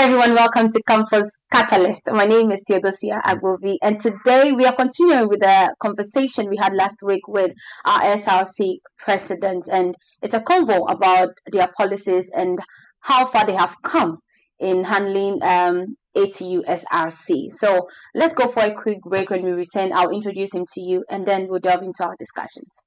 everyone, welcome to Campus Catalyst. My name is Theodosia Agbovi, and today we are continuing with the conversation we had last week with our SRC president, and it's a convo about their policies and how far they have come in handling ATU SRC. So let's go for a quick break. When we return, I'll introduce him to you, and then we'll delve into our discussions.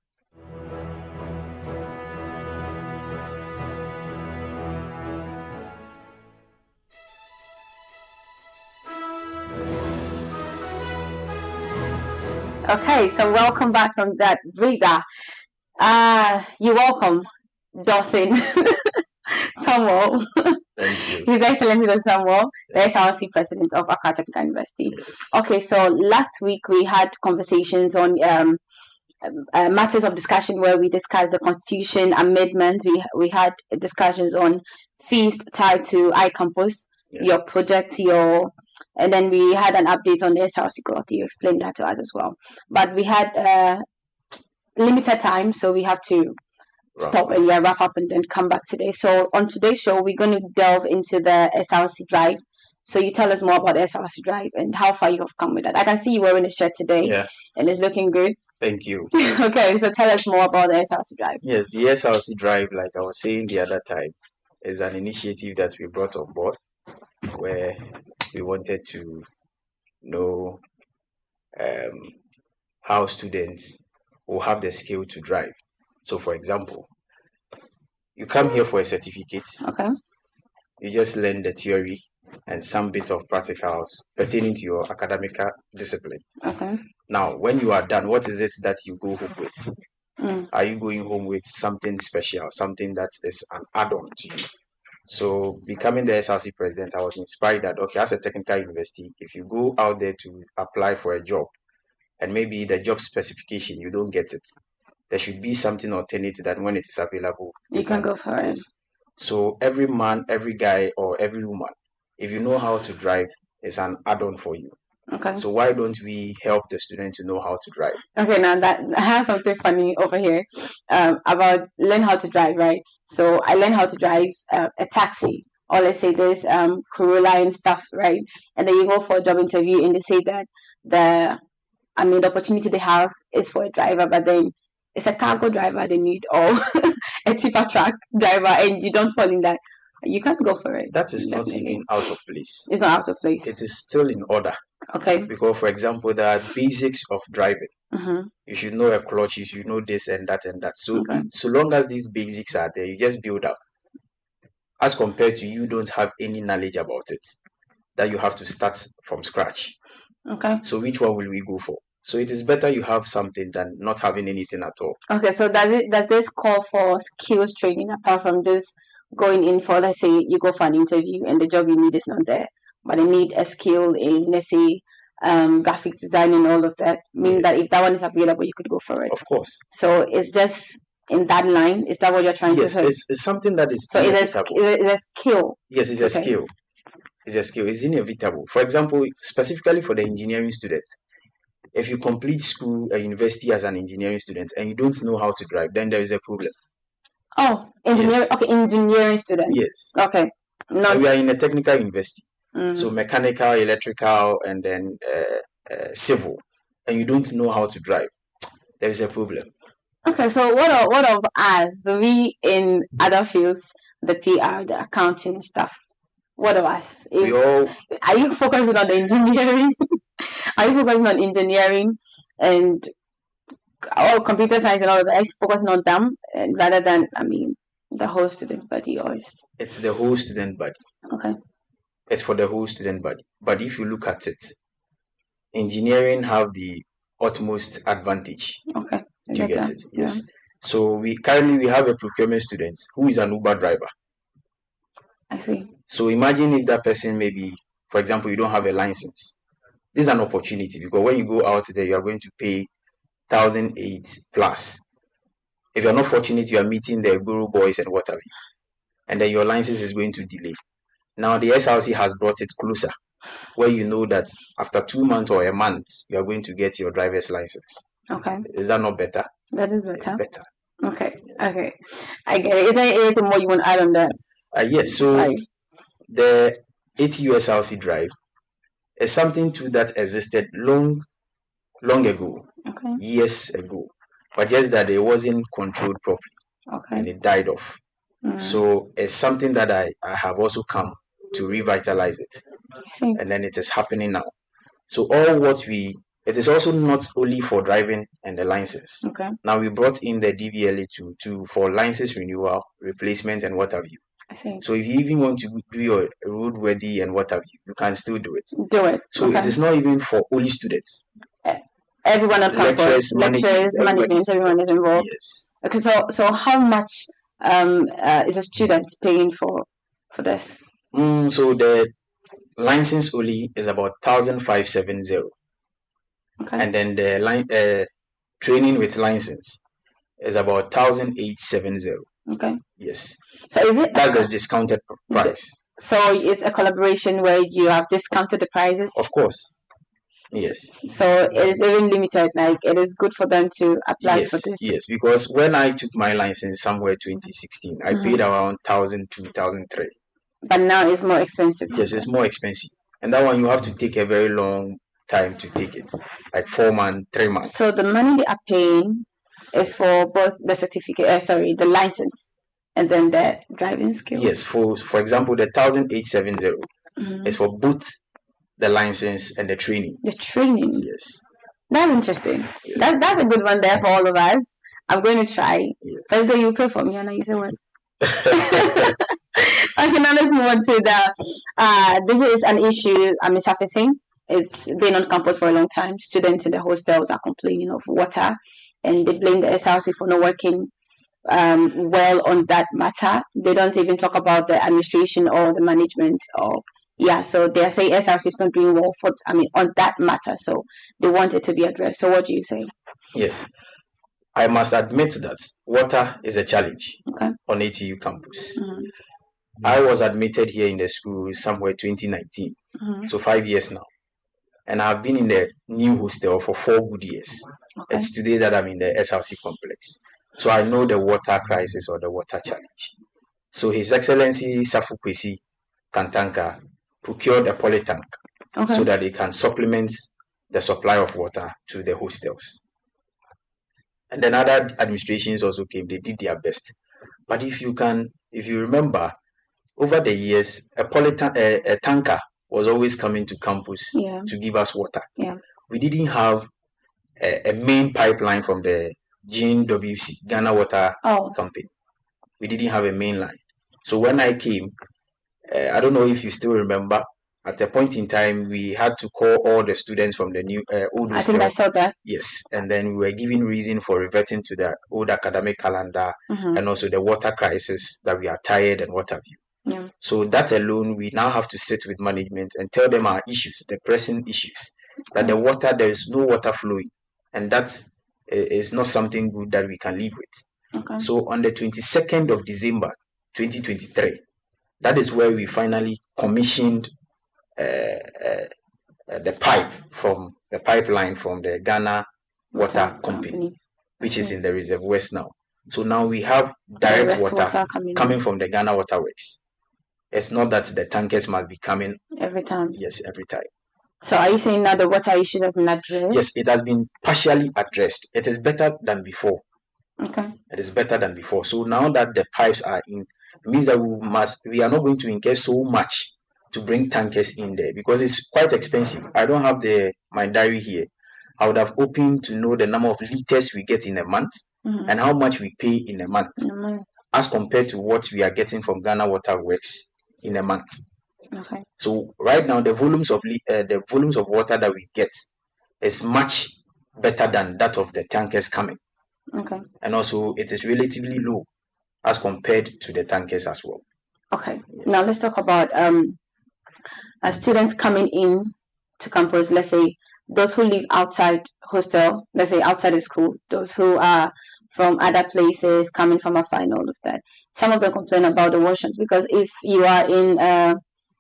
Okay, so welcome back from that breather. You're welcome, Dawson Samuel. Thank you. His Excellency Dawson Samuel, the SRC president of Accra Technical University. Okay, so last week we had conversations on matters of discussion where we discussed the constitution amendments. We had discussions on fees tied to iCampus, your project, and then we had an update on the SRC growth. You explained that to us as well. But we had limited time, so we have to stop and wrap up and then come back today. So on today's show, we're going to delve into the SRC drive. So you tell us more about the SRC drive and how far you have come with that. I can see you wearing a shirt today, and it's looking good. Thank you. Okay, so tell us more about the SRC drive. Yes, the SRC drive, like I was saying the other time, is an initiative that we brought on board where we wanted to know how students will have the skill to drive. So, for example, you come here for a certificate. Okay. You just learn the theory and some bit of practicals pertaining to your academic discipline. Okay. Now, when you are done, what is it that you go home with? Are you going home with something special, something that is an add-on to you? So, becoming the SRC president, I was inspired that, okay, as a technical university, if you go out there to apply for a job, and maybe the job specification, you don't get it, there should be something alternative that when it is available, you can go for it. So every man, every guy, or every woman, if you know how to drive, it's an add-on for you. Okay. So why don't we help the student to know how to drive? Okay, now that I have something funny over here about learn how to drive, right? So I learned how to drive a taxi, or let's say there's Corolla and stuff, right? And then you go for a job interview and they say that the opportunity they have is for a driver, but then it's a cargo driver they need, or a tipper truck driver, and you don't fall in that. You can't go for it. That is not even out of place. It's not out of place. It is still in order. Okay. Because, for example, there are basics of driving. You should know a clutch, you should know this and that and that. So, so long as these basics are there, you just build up. As compared to you don't have any knowledge about it, that you have to start from scratch. Okay. So which one will we go for? So it is better you have something than not having anything at all. Okay, so does this call for skills training apart from just going in for, let's say you go for an interview and the job you need is not there, but you need a skill in, let's say, graphic design and all of that, meaning that if that one is available, you could go for it. Of course. So it's just in that line. Is that what you're trying to say? Yes, it's something that is inevitable. It's a skill. Yes, it's a skill. It's a skill. It's inevitable. For example, specifically for the engineering student, if you complete school, a university as an engineering student, and you don't know how to drive, then there is a problem. Oh, engineering. Yes. Okay, engineering students. Yes. Okay. We are in a technical university, so mechanical, electrical, and then civil, and you don't know how to drive. There is a problem. Okay, so what of us? We in other fields, the PR, the accounting stuff. What of us? Are you focusing on the engineering? Are you focusing on engineering and computer science and all of that? Are you focusing on them rather than, the whole student body? Or it's the whole student body. Okay. It's for the whole student body. But if you look at it, engineering have the utmost advantage. Okay. Do you get it? Yes. Yeah. So we currently have a procurement student who is an Uber driver. I see. So imagine if that person, maybe, for example, you don't have a license. This is an opportunity because when you go out there, you are going to pay 1,008 plus. If you're not fortunate, you are meeting the guru boys and whatever, and then your license is going to delay. Now the SRC has brought it closer, where you know that after 2 months or a month, you are going to get your driver's license. Okay. Is that not better? That is better. It's better. Okay. I get it. Is there anything more you want to add on that? Yes. So the ATU SRC drive is something too that existed long ago, years ago, but just that it wasn't controlled properly, and it died off. So it's something that I have also come to revitalize it, and then it is happening now. So it is also not only for driving and the license. Now we brought in the DVLA for license renewal, replacement, and what have you. So if you even want to do your roadworthy and what have you, you can still do it. So it is not even for only students. Everyone on campus, lecturers, management, everyone is involved. Yes. Okay, so how much is a student paying for this? So the license only is about 1,570. And then the training with license is about 1,870. Yes. So is it that's the discounted price? So it's a collaboration where you have discounted the prices? Of course. Yes. So it is even limited, like it is good for them to apply for this. Yes, because when I took my license somewhere 2016, I paid around 1,002, 1,003. But now it's more expensive. Yes, it's more expensive. And that one you have to take a very long time to take it, like 4 months, 3 months. So the money they are paying is for both the certificate, the license, and then the driving skill. Yes, for example, the 1,870 is for both the license and the training. The training. Yes. That's interesting. Yes. That's a good one there for all of us. I'm going to try. Yes. Let's go. You pay for me, and I use it once. Okay, now let's move on to this is an issue I'm surfacing. It's been on campus for a long time. Students in the hostels are complaining of water, and they blame the SRC for not working well on that matter. They don't even talk about the administration or the management so they say SRC is not doing well on that matter. So they want it to be addressed. So what do you say? Yes, I must admit that water is a challenge on ATU campus. I was admitted here in the school somewhere 2019, so 5 years now. And I've been in the new hostel for 4 good years. It's today that I'm in the SRC complex. So I know the water crisis or the water challenge. So His Excellency Safu Kwesi Kantanka procured a polytank so that it can supplement the supply of water to the hostels. And then other administrations also came, they did their best. But if you remember, over the years, a tanker was always coming to campus to give us water. We didn't have a main pipeline from the GNWC, Ghana Water Company. We didn't have a main line. So when I came, I don't know if you still remember, at a point in time, we had to call all the students from the new old hostel. I think I saw that. Yes, and then we were given reason for reverting to the old academic calendar and also the water crisis, that we are tired and what have you. So that alone, we now have to sit with management and tell them our issues, the pressing issues, that the water, there is no water flowing, and that is not something good that we can live with. So on the 22nd of December 2023, that is where we finally commissioned the pipeline from the Ghana Water Company, which is in the reservoirs now. So now we have direct water coming from the Ghana Water Works. It's not that the tankers must be coming every time. Yes, every time. So are you saying now the water issues have been addressed? Yes, it has been partially addressed. It is better than before. It is better than before. So now that the pipes are in, it means that we are not going to incur so much to bring tankers in there, because it's quite expensive. I don't have my diary here. I would have opened to know the number of liters we get in a month and how much we pay in a month as compared to what we are getting from Ghana Water Works in a month. So right now the volumes of water that we get is much better than that of the tankers coming. And also it is relatively low as compared to the tankers as well. Yes. Now let's talk about students coming in to campus. Let's say those who live outside hostel, let's say outside the school, those who are from other places, coming from afar and all of that. Some of them complain about the washrooms, because if you are in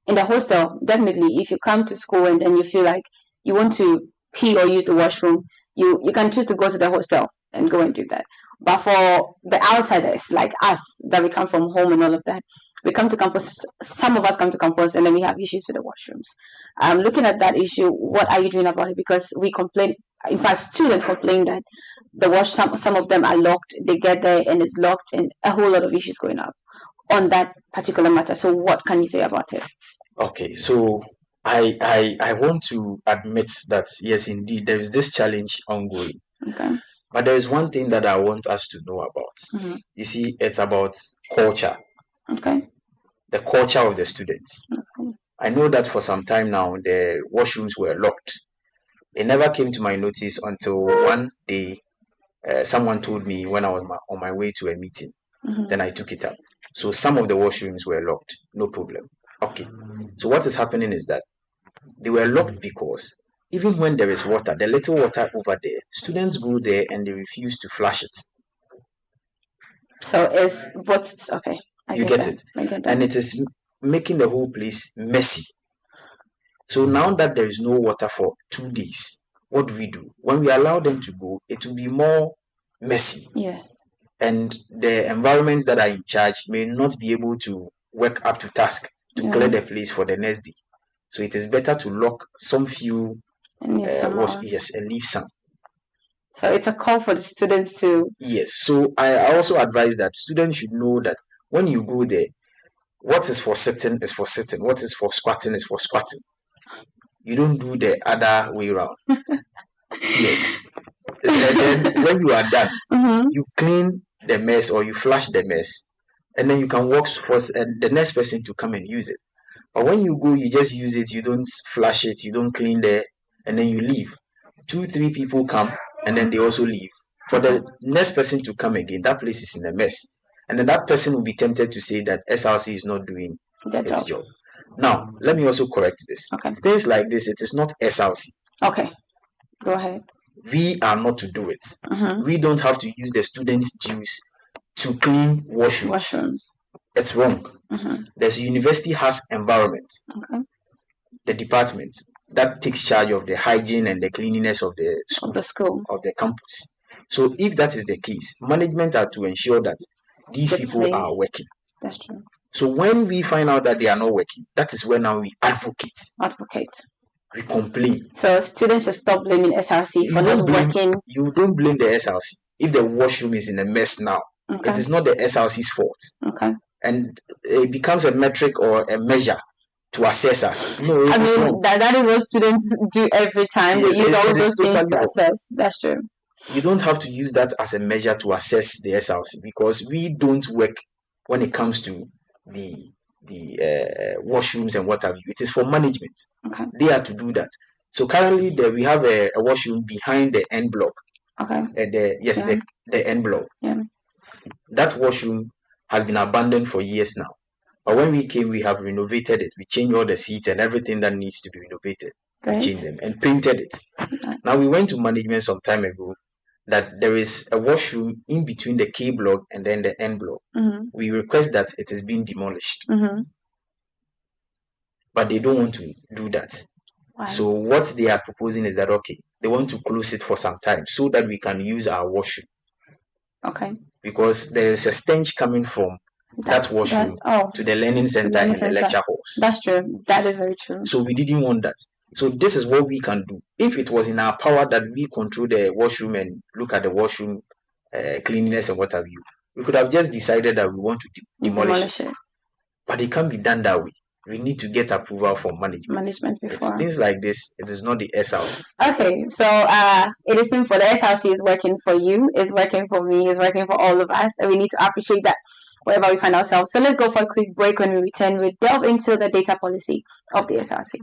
the hostel, definitely if you come to school and then you feel like you want to pee or use the washroom, you can choose to go to the hostel and go and do that. But for the outsiders like us, that we come from home and all of that, we come to campus, some of us come to campus, and then we have issues with the washrooms. Looking at that issue, what are you doing about it? Because we complain, in fact, students complain that some of them are locked. They get there and it's locked, and a whole lot of issues going up on that particular matter. So what can you say about it? Okay, so I want to admit that yes, indeed, there is this challenge ongoing. Okay. But there is one thing that I want us to know about. You see, it's about culture. Okay. The culture of the students. Okay. I know that for some time now, the washrooms were locked. It never came to my notice until one day someone told me when I was on my way to a meeting. Then I took it up. So some of the washrooms were locked. No problem. Okay. So what is happening is that they were locked because even when there is water, the little water over there, students go there and they refuse to flush it. So it's what's okay. You get it? I get that. And it is making the whole place messy. So now that there is no water for 2 days, what do we do? When we allow them to go, it will be more messy. Yes. And the environments that are in charge may not be able to work up to task to clear the place for the next day. So it is better to lock some few and leave some. So it's a call for the students to... Yes. So I also advise that students should know that when you go there, what is for sitting is for sitting. What is for squatting is for squatting. You don't do the other way around. Yes. And then when you are done, you clean the mess or you flush the mess, and then you can walk for the next person to come and use it. But when you go, you just use it, you don't flush it, you don't clean there, and then you leave. 2-3 people come, and then they also leave. For the next person to come again, that place is in a mess. And then that person will be tempted to say that SRC is not doing its job. Now, let me also correct this. Okay. Things like this, it is not SRC. Okay. Go ahead. We are not to do it. We don't have to use the students' dues to clean washrooms. It's wrong. The university has environment. Okay. The department that takes charge of the hygiene and the cleanliness of the school, of the campus. So if that is the case, management are to ensure that these people are working. That's true. So when we find out that they are not working, that is when now we advocate. We complain. So students should stop blaming SRC for not working. You don't blame the SRC. If the washroom is in a mess now, it is not the SRC's fault. Okay. And it becomes a metric or a measure to assess us. No, I mean, that is what students do every time. They use all those things to assess. That's true. You don't have to use that as a measure to assess the SRC because we don't work when it comes to the washrooms and what have you. It is for management. Okay. They are to do that. So currently we have a washroom behind the end block. Okay. The end block. Yeah. That washroom has been abandoned for years now. But when we came, we have renovated it. We changed all the seats and everything that needs to be renovated. Right. We changed them and painted it. Okay. Now we went to management some time ago that there is a washroom in between the K block and then the N block. We request that it is being demolished. But they don't want to do that. Why? So what they are proposing is that, okay, they want to close it for some time so that we can use our washroom. Okay. Because there is a stench coming from that washroom to the learning center and the lecture halls. That's true. That is very true. So we didn't want that. So this is what we can do. If it was in our power that we control the washroom and look at the washroom cleanliness and what have you, we could have just decided that we want to demolish it. But it can't be done that way. We need to get approval from management before. Things like this, it is not the SRC. Okay, so it is simple. The SRC is working for you, is working for me, is working for all of us, and we need to appreciate that wherever we find ourselves. So let's go for a quick break. When we return, we'll delve into the data policy of the SRC.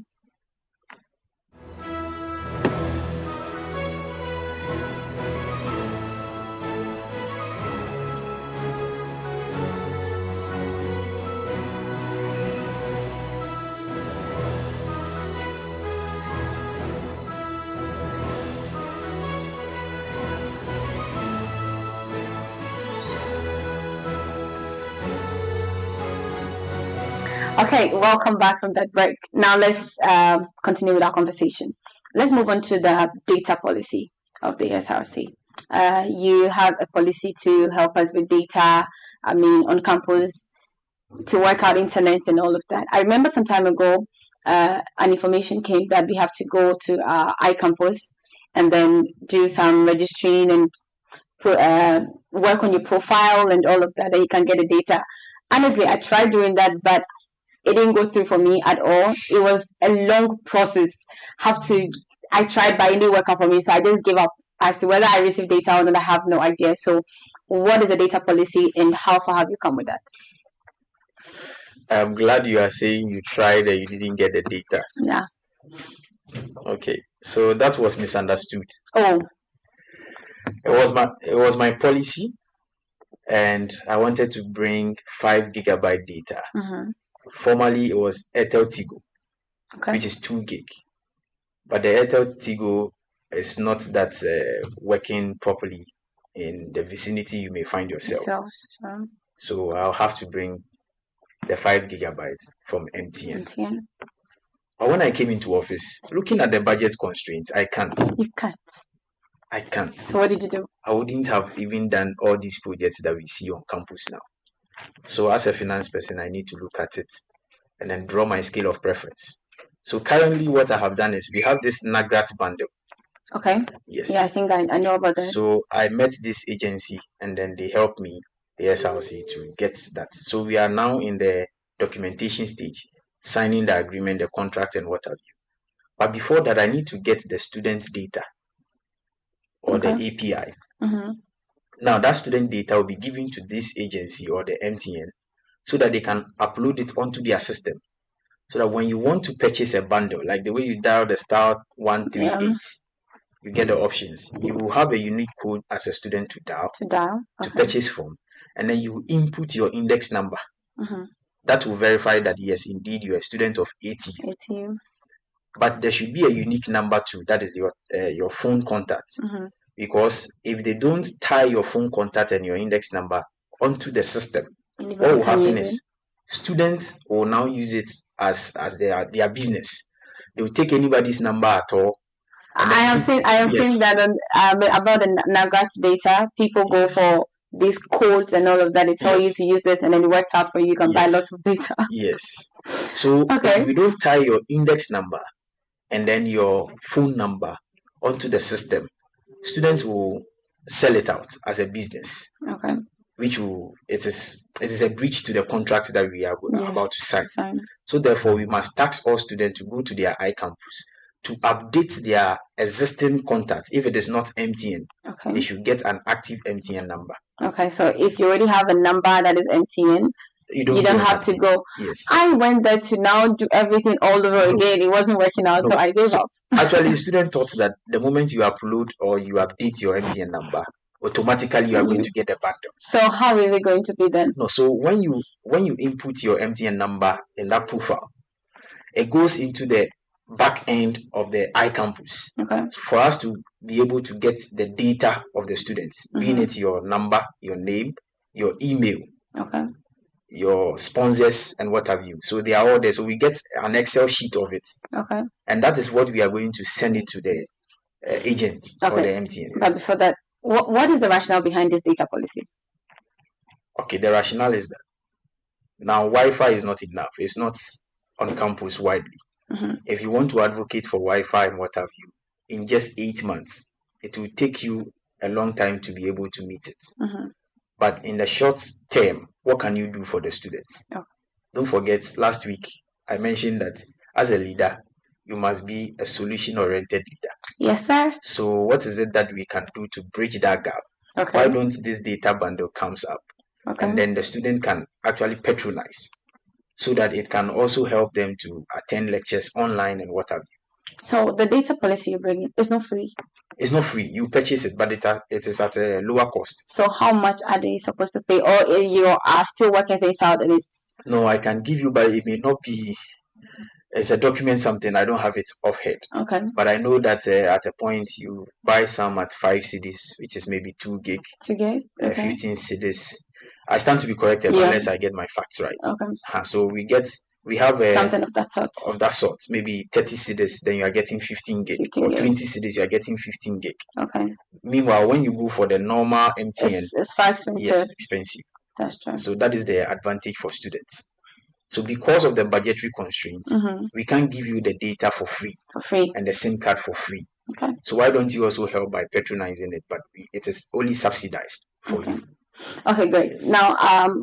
Okay, welcome back from that break. Now let's continue with our conversation. Let's move on to the data policy of the SRC. You have a policy to help us with data, on campus. to work out internet and all of that. I remember some time ago, an information came that we have to go to iCampus and then do some registering and work on your profile and all of that, and you can get the data. Honestly, I tried doing that, but it didn't go through for me at all. It was a long process. I tried, but it didn't work out for me, so I just gave up. As to whether I received data or not, I have no idea. So, what is the data policy, and how far have you come with that? I'm glad you are saying you tried and you didn't get the data. Yeah. Okay, so that was misunderstood. Oh. It was my policy, and I wanted to bring 5 gigabyte data. Mm-hmm. Formerly, it was Airtel Tigo, which is 2 gig. But the Airtel Tigo is not that working properly in the vicinity you may find yourself. So I'll have to bring the 5 gigabytes from MTN. But when I came into office, looking at the budget constraints, I can't. You can't. I can't. So what did you do? I wouldn't have even done all these projects that we see on campus now. So as a finance person, I need to look at it and then draw my scale of preference. So currently what I have done is we have this Nagrat bundle. Okay. Yes. Yeah, I think I know about that. So I met this agency and then they helped me, the SRC, to get that. So we are now in the documentation stage, signing the agreement, the contract and what have you. But before that, I need to get the student data or the API. Mm-hmm. Now that student data will be given to this agency or the MTN so that they can upload it onto their system. So that when you want to purchase a bundle, like the way you dial the *138, you get the options. You will have a unique code as a student to dial to purchase from, and then you input your index number. Mm-hmm. That will verify that yes, indeed, you're a student of ATU. But there should be a unique number too. That is your phone contact. Mm-hmm. Because if they don't tie your phone contact and your index number onto the system, what will happen is students will now use it as their business. They will take anybody's number at all. I have seen that on about the Nagrat data. People go for these codes and all of that. They tell you to use this, and then it works out for you. You can buy lots of data. Yes. So if you don't tie your index number and then your phone number onto the system, students will sell it out as a business. Okay. Which it is a breach to the contract that we are about to sign. So therefore, we must tax all students to go to their iCampus to update their existing contact. If it is not MTN, they should get an active MTN number. Okay, so if you already have a number that is MTN, you don't have to go. Yes. I went there to now do everything all over again. It wasn't working out, so I gave up. Actually, the student thought that the moment you upload or you update your MTN number, automatically you are going to get a bundle. So how is it going to be then? No, so when you input your MTN number in that profile, it goes into the back end of the iCampus. Okay. For us to be able to get the data of the students, being it your number, your name, your email, your sponsors and what have you. So they are all there. So we get an Excel sheet of it. Okay. And that is what we are going to send it to the agent or the MTN. But before that, what is the rationale behind this data policy? Okay, the rationale is that now Wi-Fi is not enough. It's not on campus widely. Mm-hmm. If you want to advocate for Wi-Fi and what have you, in just 8 months, it will take you a long time to be able to meet it. Mm-hmm. But in the short term, what can you do for the students? Oh. Don't forget, last week I mentioned that as a leader, you must be a solution-oriented leader. Yes, sir. So what is it that we can do to bridge that gap? Okay. Why don't this data bundle comes up? Okay. And then the student can actually patronize so that it can also help them to attend lectures online and what have you. So the data policy you bring in is not free? It's not free. You purchase it, but it is at a lower cost. So how much are they supposed to pay? Or you are still working things out? And it's... No, I can give you, but it may not be... It's a document something. I don't have it off head. Okay. But I know that at a point you buy some at 5 cedis, which is maybe 2 gig. 2 gig? Okay. 15 cedis. I stand to be corrected unless I get my facts right. Okay. So we have something of that sort. Maybe 30 cedis, then you are getting 15 gig. 15 or 20 cedis, you are getting 15 gig. Okay. Meanwhile, when you go for the normal MTN, it's far expensive. Yes, expensive. That's true. So that is the advantage for students. So because of the budgetary constraints, we can't give you the data for free and the SIM card for free. Okay. So why don't you also help by patronizing it? But it is only subsidized for you. Okay, great. Now,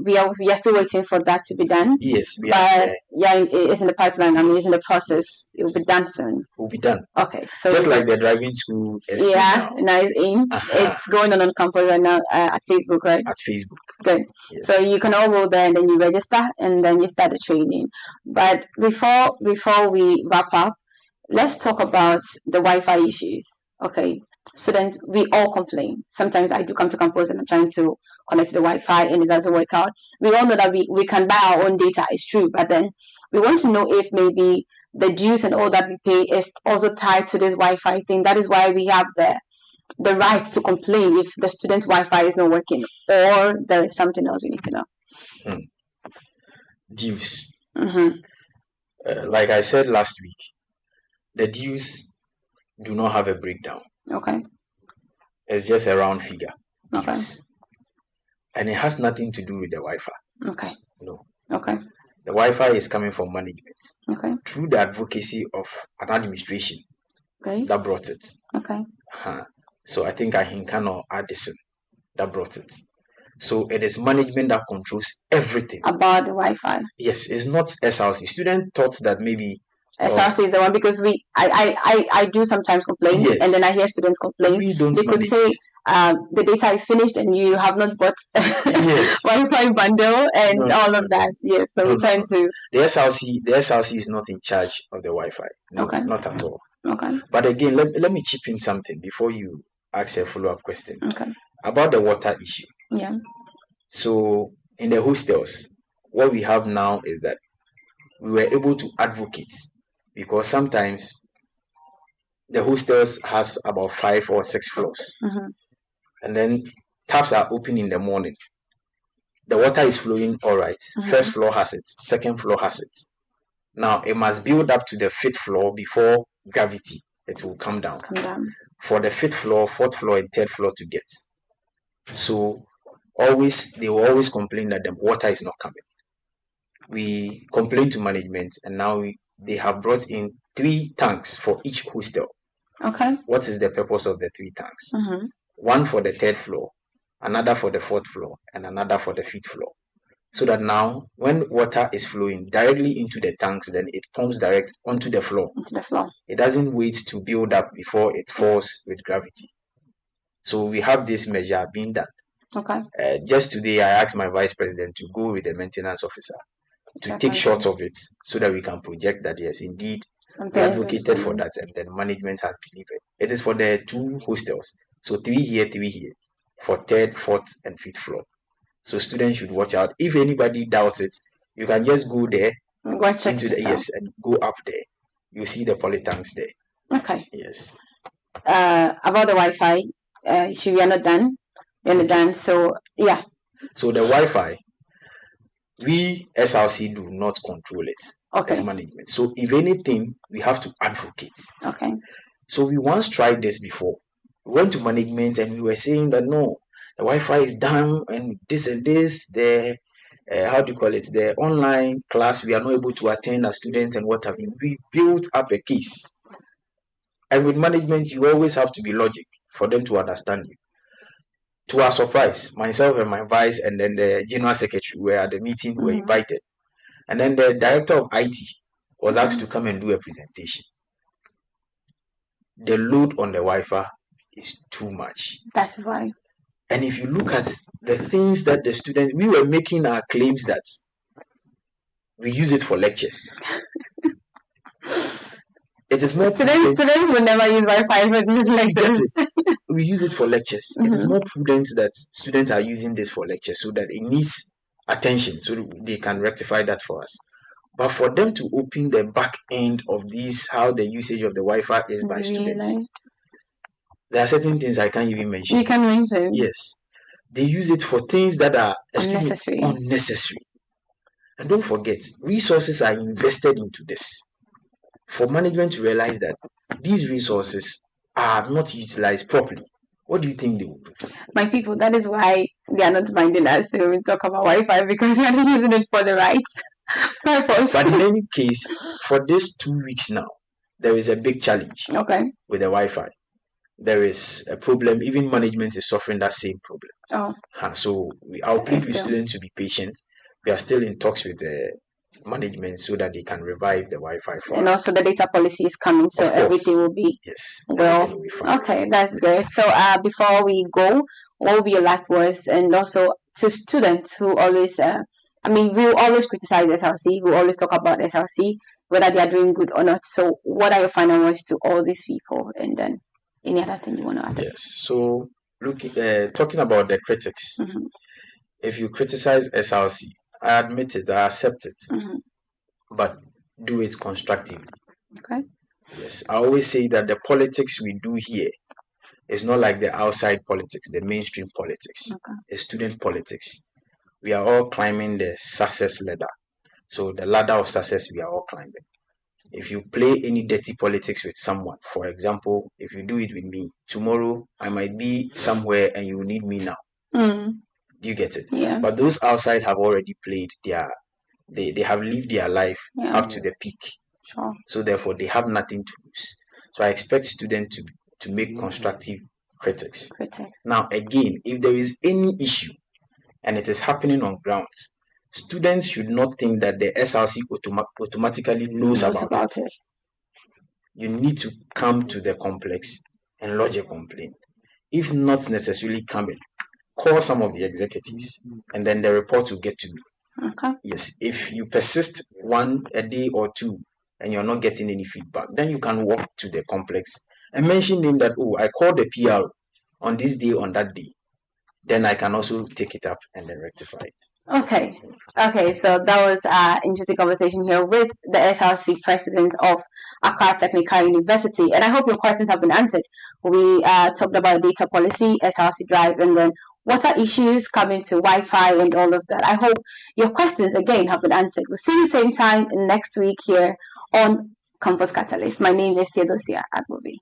we are still waiting for that to be done. Yes, but it's in the pipeline. I mean, it's in the process. It will be done soon. It will be done. Okay, so just like the driving school. Now it's in. It's going on campus right now at Facebook, right? At Facebook. Good. Yes. So you can all go there and then you register and then you start the training. But before we wrap up, let's talk about the Wi-Fi issues. Okay. Students, we all complain. Sometimes I do come to campus and I'm trying to connect to the Wi-Fi and it doesn't work out. We all know that we can buy our own data, it's true, but then we want to know if maybe the dues and all that we pay is also tied to this Wi-Fi thing. That is why we have the right to complain if the student's Wi-Fi is not working, or there is something else we need to know. Dues. Like I said last week, the dues do not have a breakdown. Okay. It's just a round figure. Okay. Dues. And it has nothing to do with the Wi-Fi. Okay. No. Okay. The Wi-Fi is coming from management. Okay. Through the advocacy of an administration that brought it. Okay. So I think Ahinkano Addison that brought it. So it is management that controls everything about the Wi-Fi. Yes, it's not SRC. Student thought that maybe SRC is the one, because I do sometimes complain, yes, and then I hear students complain. They could say the data is finished and you have not bought yes. Wi-Fi bundle and all of that. Yes, so we're trying to. The SRC is not in charge of the Wi-Fi. No, okay. Not at all. Okay. But again, let me chip in something before you ask a follow-up question. Okay. About the water issue. Yeah. So in the hostels, what we have now is that we were able to advocate, because sometimes the hostels has about 5 or 6 floors, and then taps are open in the morning. The water is flowing all right. First floor has it, second floor has it. Now it must build up to the 5th floor before gravity it will come down. For the 5th floor, 4th floor, and 3rd floor to get. So they will always complain that the water is not coming. We complained to management, and now they have brought in 3 tanks for each hostel. Okay. What is the purpose of the 3 tanks? One for the 3rd floor, another for the 4th floor, and another for the 5th floor. So that now, when water is flowing directly into the tanks, then it comes direct onto the floor. It doesn't wait to build up before it falls with gravity. So we have this measure being done. Okay. Just today, I asked my vice president to go with the maintenance officer to take shots of it, so that we can project that yes, indeed, we advocated for that, and then management has delivered. It is for the 2 hostels, so 3 here, 3 here, for 3rd, 4th, and 5th floor. So students should watch out. If anybody doubts it, you can just go there, go check into the and go up there. You see the poly tanks there. Okay. Yes. About the Wi-Fi, we are not done. We are not done. So yeah. So the Wi-Fi, we SRC do not control it as management. So if anything, we have to advocate. Okay. So we once tried this before. We went to management and we were saying that no, the Wi-Fi is down and this and this. The the online class we are not able to attend as students and what have you. We built up a case. And with management, you always have to be logic for them to understand you. To our surprise, myself and my vice and then the general secretary were at the meeting, were invited. And then the director of IT was asked to come and do a presentation. The load on the Wi-Fi is too much. That's why. And if you look at the things that the students, we were making our claims that we use it for lectures. It is more students will never use Wi-Fi for these lectures. We use it for lectures. It is more prudent that students are using this for lectures, so that it needs attention, so they can rectify that for us. But for them to open the back end of this, how the usage of the Wi-Fi is by students, there are certain things I can't even mention. You can mention. Yes. They use it for things that are unnecessary. And don't forget, resources are invested into this. For management to realize that these resources are not utilized properly, what do you think they will do? My people, that is why they are not minding us when we talk about Wi-Fi, because we are not using it for the right purpose. But in any case, for these 2 weeks now, there is a big challenge with the Wi-Fi. There is a problem. Even management is suffering that same problem. So I'll plead with students to be patient. We are still in talks with the management so that they can revive the Wi-Fi for us. And also the data policy is coming, so everything will be everything will be fine. Okay, that's great. So before we go, what will be your last words? And also to students who always, we always criticize SRC. We always talk about SRC, whether they are doing good or not. So what are your final words to all these people? And then any other thing you want to add? Yes. So talking about the critics, if you criticize SRC, I admit it, I accept it, but do it constructively. Okay. Yes, I always say that the politics we do here is not like the outside politics, the mainstream politics. It's student politics. We are all climbing the success ladder. So the ladder of success we are all climbing. If you play any dirty politics with someone, for example, if you do it with me, tomorrow I might be somewhere and you will need me now. Do you get it? Yeah. But those outside have already played they have lived their life up to the peak. Sure. So therefore they have nothing to lose. So I expect students to make constructive critics. Now again, if there is any issue and it is happening on grounds, students should not think that the SRC automatically knows about it. You need to come to the complex and lodge a complaint. If not necessarily coming, call some of the executives and then the report will get to me. Okay. Yes, if you persist a day or two and you're not getting any feedback, then you can walk to the complex and mention them that, I called the PR on this day, on that day. Then I can also take it up and then rectify it. Okay, so that was an interesting conversation here with the SRC president of Accra Technical University, and I hope your questions have been answered. We talked about data policy, SRC drive, and then water issues coming to Wi-Fi and all of that. I hope your questions again have been answered. We'll see you same time next week here on Campus Catalyst. My name is Theodosia Agbobi.